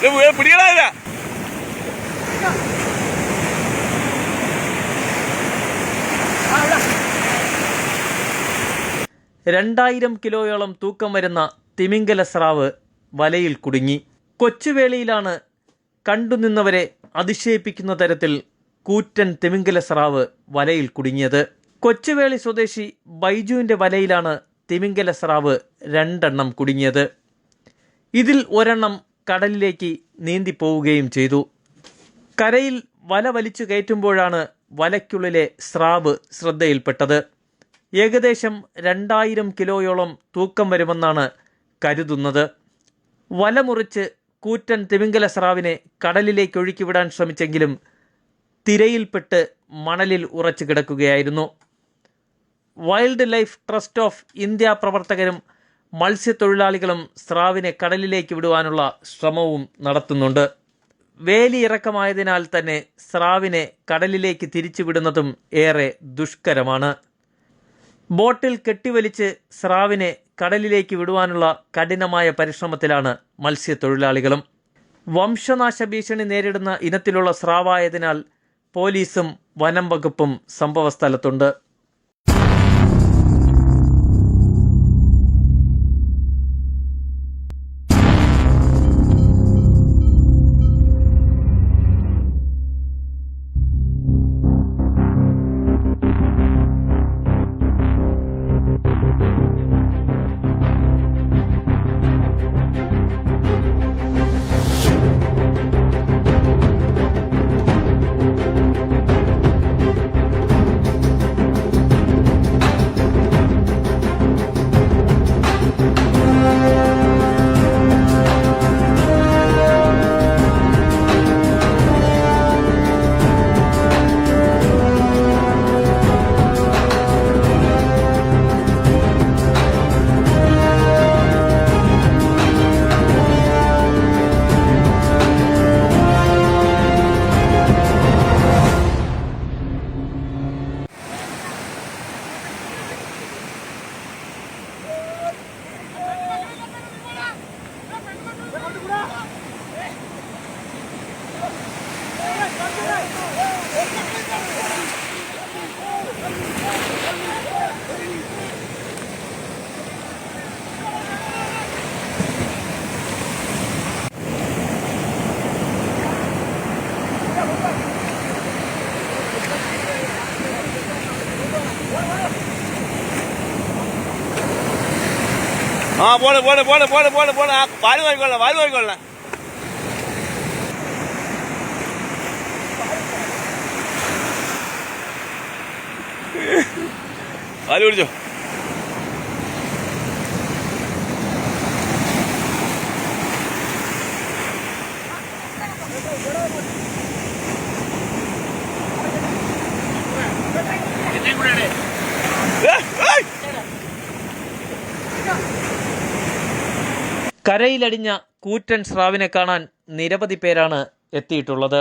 പിടിക്കണ 2000 കിലോയോളം തൂക്കം വരുന്ന തിമിംഗല സ്രാവ് വലയിൽ കുടുങ്ങി. കൊച്ചുവേളിയിലാണ് കണ്ടുനിന്നവരെ അതിശയിപ്പിക്കുന്ന തരത്തിൽ കൂറ്റൻ തിമിംഗല സ്രാവ് വലയിൽ കുടുങ്ങിയത്. കൊച്ചുവേളി സ്വദേശി ബൈജുവിൻ്റെ വലയിലാണ് തിമിംഗല സ്രാവ് 2 കുടുങ്ങിയത്. ഇതിൽ ഒരെണ്ണം കടലിലേക്ക് നീന്തിപ്പോവുകയും ചെയ്തു. കരയിൽ വല വലിച്ചു കയറ്റുമ്പോഴാണ് വലയ്ക്കുള്ളിലെ സ്രാവ് ശ്രദ്ധയിൽപ്പെട്ടത്. ഏകദേശം 2000 കിലോയോളം തൂക്കം വരുമെന്നാണ് കരുതുന്നത്. വല മുറിച്ച് കൂറ്റൻ തിമിംഗല സ്രാവിനെ കടലിലേക്ക് ഒഴുക്കിവിടാൻ ശ്രമിച്ചെങ്കിലും തിരയിൽപ്പെട്ട് മണലിൽ ഉറച്ചു കിടക്കുകയായിരുന്നു. Wild life trust of India പ്രവർത്തകരും മത്സ്യത്തൊഴിലാളികളും സ്രാവിനെ കടലിലേക്ക് വിടുവാനുള്ള ശ്രമവും നടത്തുന്നുണ്ട്. വേലി ഇറക്കമായതിനാൽ തന്നെ സ്രാവിനെ കടലിലേക്ക് തിരിച്ചുവിടുന്നതും ഏറെ ദുഷ്കരമാണ്. ബോട്ടിൽ കെട്ടിവലിച്ച് സ്രാവിനെ കടലിലേക്ക് വിടുവാനുള്ള കഠിനമായ പരിശ്രമത്തിലാണ് മത്സ്യത്തൊഴിലാളികളും. വംശനാശ ഭീഷണി നേരിടുന്ന ഇനത്തിലുള്ള സ്രാവായതിനാൽ പോലീസും വനം വകുപ്പും സംഭവസ്ഥലത്തുണ്ട്. പോണ വാല് നോക്കിക്കൊള്ളാം. വാല് പിടിച്ചോ. കരയിലടിഞ്ഞ കൂറ്റൻ സ്രാവിനെ കാണാൻ നിരവധി പേരാണ് എത്തിയിട്ടുള്ളത്.